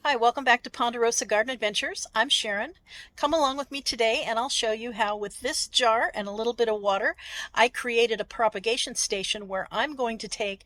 Hi, welcome back to Ponderosa Garden Adventures. I'm Sharon. Come along with me today and I'll show you how with this jar and a little bit of water, I created a propagation station where I'm going to take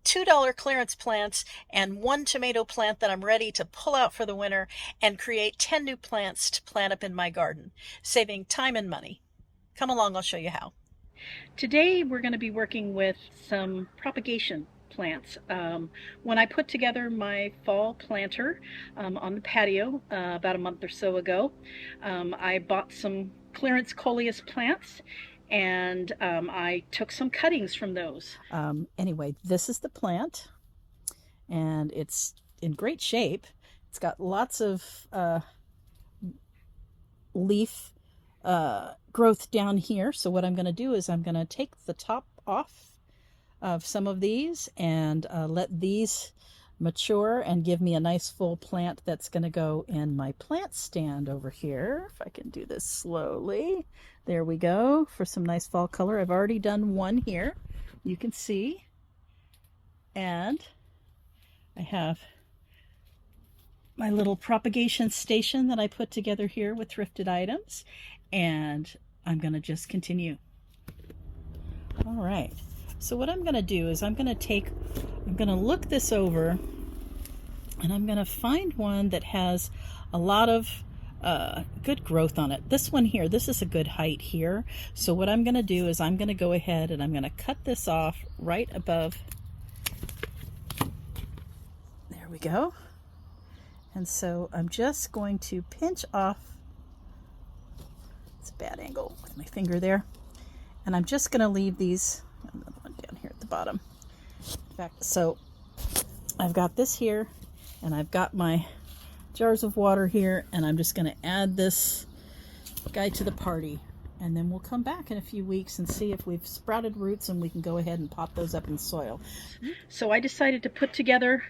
$2 clearance plants and one tomato plant that I'm ready to pull out for the winter and create 10 new plants to plant up in my garden, saving time and money. Come along, I'll show you how. Today we're going to be working with some propagation plants. When I put together my fall planter on the patio about a month or so ago, I bought some clearance coleus plants and I took some cuttings from those. Anyway, this is the plant and it's in great shape. It's got lots of leaf growth down here. So what I'm going to do is I'm going to take the top off of some of these and let these mature and give me a nice full plant that's going to go in my plant stand over here. If I can do this slowly. There we go for some nice fall color. I've already done one here. You can see. And I have my little propagation station that I put together here with thrifted items. And I'm going to just continue. All right. So what I'm going to do is I'm going to look this over and I'm going to find one that has a lot of good growth on it. This one here, this is a good height here. So what I'm going to do is I'm going to go ahead and I'm going to cut this off right above. There we go. And so I'm just going to pinch off. It's a bad angle with my finger there. And I'm just going to leave these, another one down here at the bottom. In fact, so I've got this here, and I've got my jars of water here, and I'm just going to add this guy to the party. And then we'll come back in a few weeks and see if we've sprouted roots and we can go ahead and pop those up in soil. So I decided to put together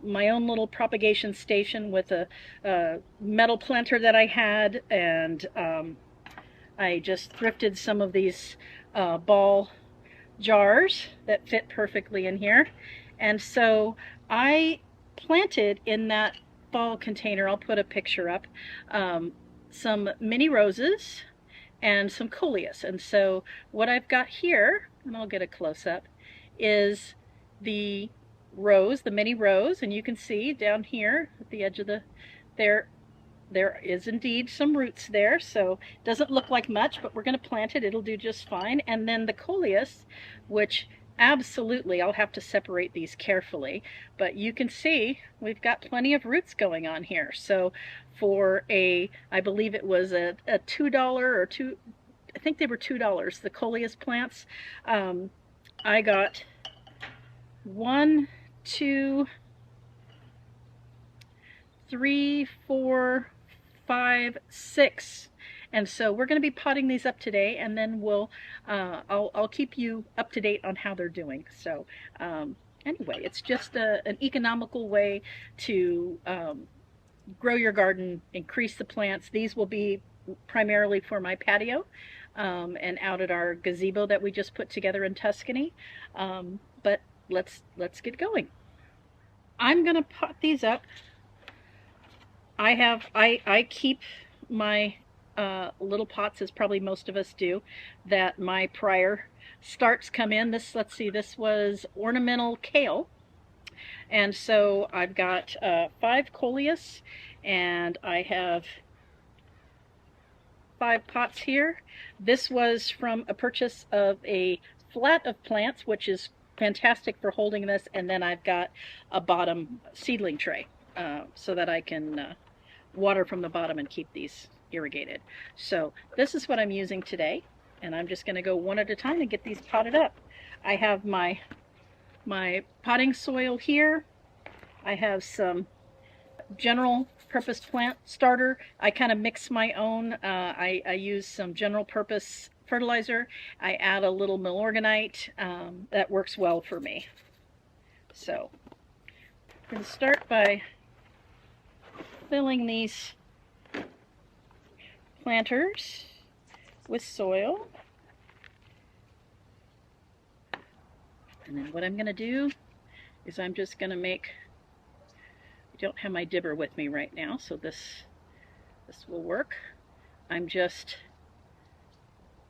my own little propagation station with a metal planter that I had, and I just thrifted some of these ball jars that fit perfectly in here. And so I planted in that ball container, I'll put a picture up, some mini roses and some coleus. And so what I've got here, and I'll get a close-up, is the rose, the mini rose, and you can see down here at the edge of there is indeed some roots there, so it doesn't look like much, but we're going to plant it. It'll do just fine. And then the coleus, which absolutely, I'll have to separate these carefully, but you can see we've got plenty of roots going on here. So for I believe it was a $2 or two, I think they were $2, the coleus plants. I got 1, 2, 3, 4, 5, 6. And so we're going to be potting these up today, and then I'll keep you up to date on how they're doing. So anyway, it's just an economical way to grow your garden, increase the plants. These will be primarily for my patio and out at our gazebo that we just put together in Tuscany. But let's get going. I'm going to pot these up. I keep my little pots, as probably most of us do, that my prior starts come in. Let's see, this was ornamental kale. And so I've got 5 coleus, and I have 5 pots here. This was from a purchase of a flat of plants, which is fantastic for holding this, and then I've got a bottom seedling tray so that I can water from the bottom and keep these irrigated. So this is what I'm using today, and I'm just going to go one at a time and get these potted up. I have my potting soil here. I have some general purpose plant starter. I kind of mix my own. I use some general purpose fertilizer. I add a little milorganite. That works well for me. So I'm going to start by filling these planters with soil. And then what I'm going to do is I'm just going to make don't have my dibber with me right now, so this will work. I'm just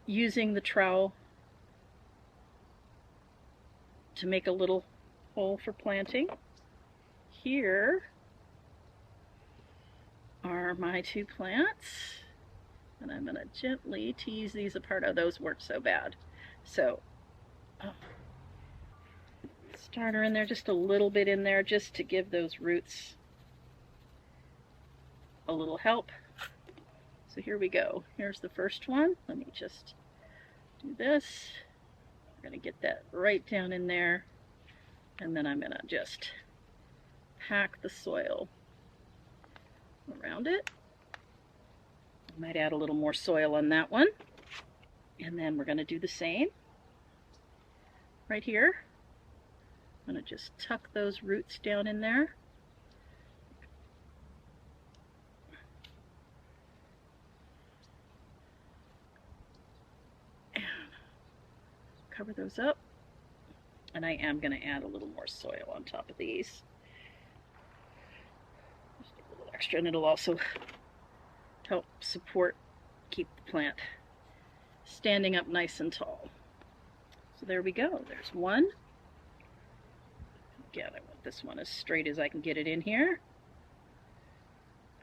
using the trowel to make a little hole for planting. Here are my 2 plants, and I'm going to gently tease these apart. Oh, those weren't so bad. So, starter in there, just a little bit in there, just to give those roots a little help. So here we go. Here's the first one. Let me just do this. I'm going to get that right down in there, and then I'm going to just pack the soil around it. I might add a little more soil on that one. And then we're going to do the same right here. I'm going to just tuck those roots down in there. And cover those up. And I am going to add a little more soil on top of these. Just a little extra, and it'll also help support, keep the plant standing up nice and tall. So there we go. There's one. Again, I want this one as straight as I can get it in here.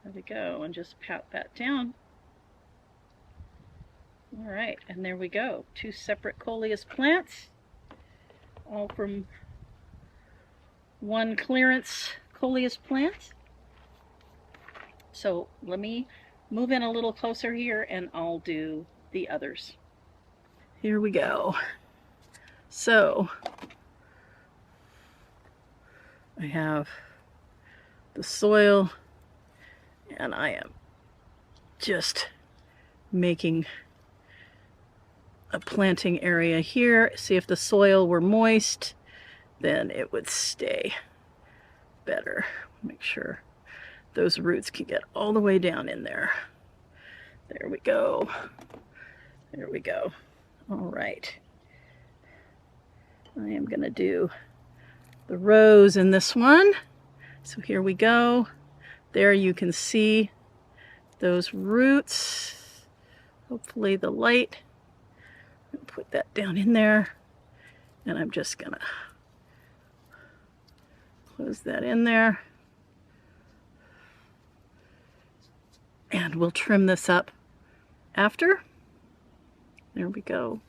There we go, and just pat that down. All right, and there we go. 2 separate coleus plants, all from one clearance coleus plant. So let me move in a little closer here and I'll do the others. Here we go. So I have the soil, and I am just making a planting area here. See, if the soil were moist, then it would stay better. Make sure those roots can get all the way down in there. There we go. There we go. All right. I am going to do the rows in this one. So here we go. There you can see those roots. Hopefully the light. Put that down in there. And I'm just going to close that in there. And we'll trim this up after. There we go.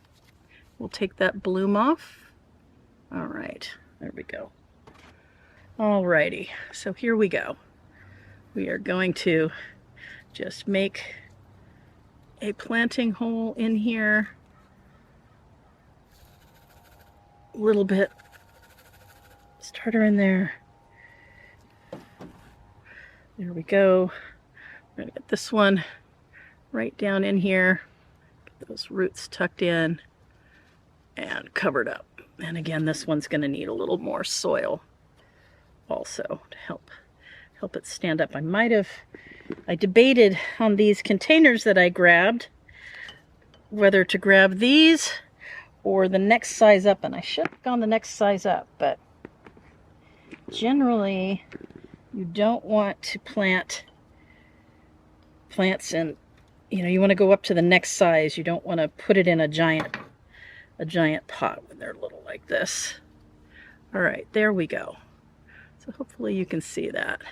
We'll take that bloom off. All right, there we go. Alrighty, so here we go. We are going to just make a planting hole in here. A little bit. Starter in there. There we go. We're gonna get this one right down in here. Get those roots tucked in and covered up. And again, this one's going to need a little more soil also to help it stand up. I debated on these containers that I grabbed whether to grab these or the next size up, and I should have gone the next size up, but generally you don't want to plant plants in, you want to go up to the next size. You don't want to put it in a giant pot when they're little like this. All right, there we go. So hopefully you can see that.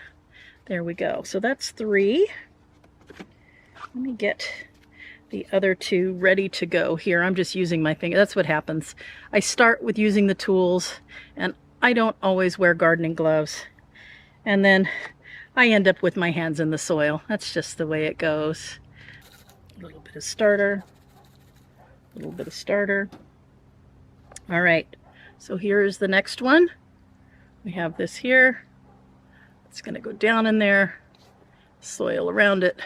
There we go. So that's 3. Let me get the other 2 ready to go here. I'm just using my finger. That's what happens. I start with using the tools, and I don't always wear gardening gloves. And then I end up with my hands in the soil. That's just the way it goes. A little bit of starter. A little bit of starter. All right, so here's the next one. We have this here. It's going to go down in there, soil around it,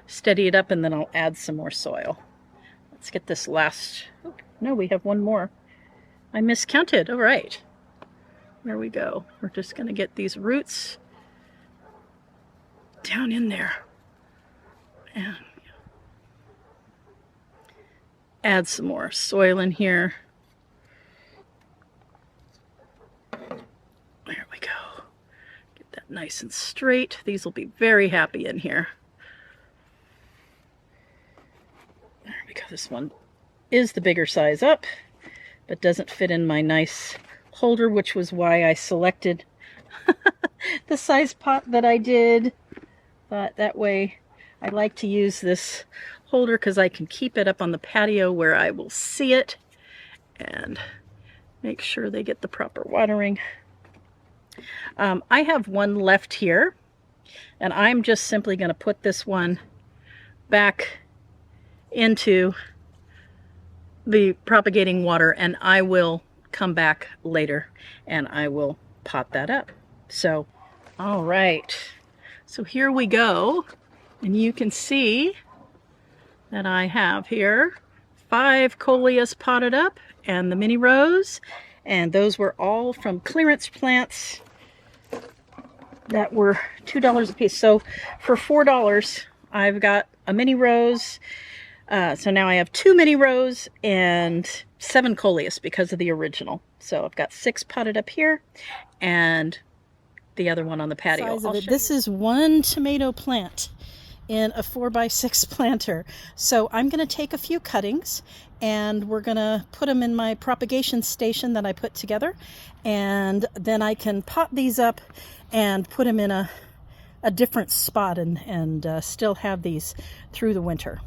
steady it up, and then I'll add some more soil. Let's get this last. Oh, no, we have one more. I miscounted. All right, there we go. We're just going to get these roots down in there and add some more soil in here. There we go. Get that nice and straight. These will be very happy in here. There we go. This one is the bigger size up, but doesn't fit in my nice holder, which was why I selected the size pot that I did. But that way I like to use this holder because I can keep it up on the patio where I will see it and make sure they get the proper watering. I have one left here, and I'm just simply going to put this one back into the propagating water, and I will come back later and I will pot that up. So, all right, so here we go, and you can see that I have here 5 coleus potted up and the mini rose, and those were all from clearance plants that were $2 a piece. So for $4 I've got a mini rose. So now I have 2 mini rose and 7 coleus because of the original. So I've got 6 potted up here and the other one on the patio. This is 1 tomato plant in a 4x6 planter. So I'm going to take a few cuttings and we're going to put them in my propagation station that I put together, and then I can pot these up and put them in a different spot and still have these through the winter.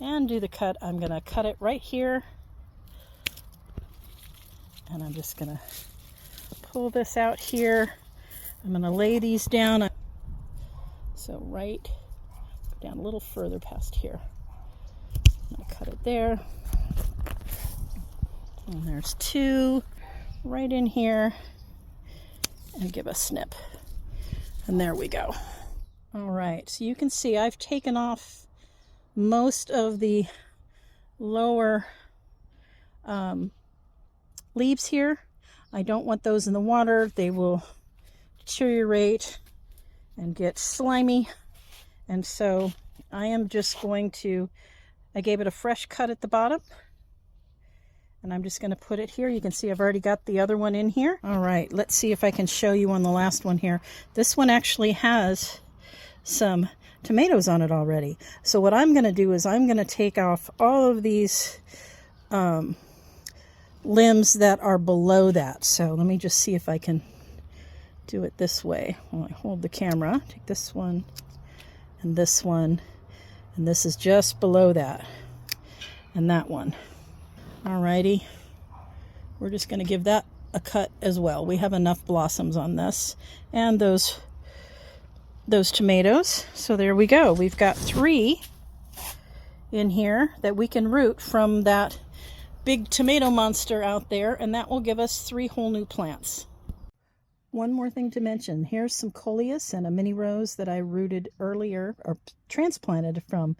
And do the cut. I'm going to cut it right here, and I'm just going to pull this out here. I'm going to lay these down. So right down a little further past here. I'm going to cut it there. And there's 2 right in here, and give a snip. And there we go. All right, so you can see I've taken off most of the lower leaves here. I don't want those in the water. They will deteriorate and get slimy. And so I am just going to, I gave it a fresh cut at the bottom, and I'm just going to put it here. You can see I've already got the other one in here. All right, let's see if I can show you on the last one here. This one actually has some tomatoes on it already. So what I'm going to do is I'm going to take off all of these limbs that are below that. So let me just see if I can do it this way. While I hold the camera, take this one, and this is just below that, and that one. Alrighty, we're just going to give that a cut as well. We have enough blossoms on this and those tomatoes. So there we go. We've got 3 in here that we can root from that big tomato monster out there, and that will give us 3 whole new plants. One more thing to mention. Here's some coleus and a mini rose that I rooted earlier, or transplanted from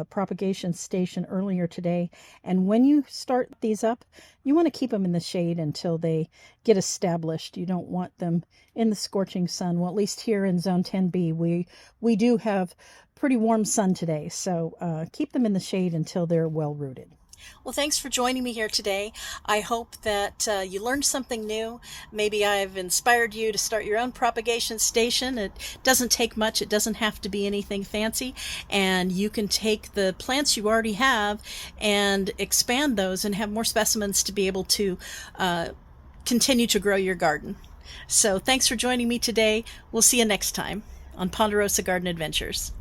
propagation station earlier today. And when you start these up, you want to keep them in the shade until they get established. You don't want them in the scorching sun. Well, at least here in zone 10B, we do have pretty warm sun today. So keep them in the shade until they're well rooted. Well, thanks for joining me here today. I hope that you learned something new. Maybe I've inspired you to start your own propagation station. It doesn't take much. It doesn't have to be anything fancy. And you can take the plants you already have and expand those and have more specimens to be able to continue to grow your garden. So thanks for joining me today. We'll see you next time on Ponderosa Garden Adventures.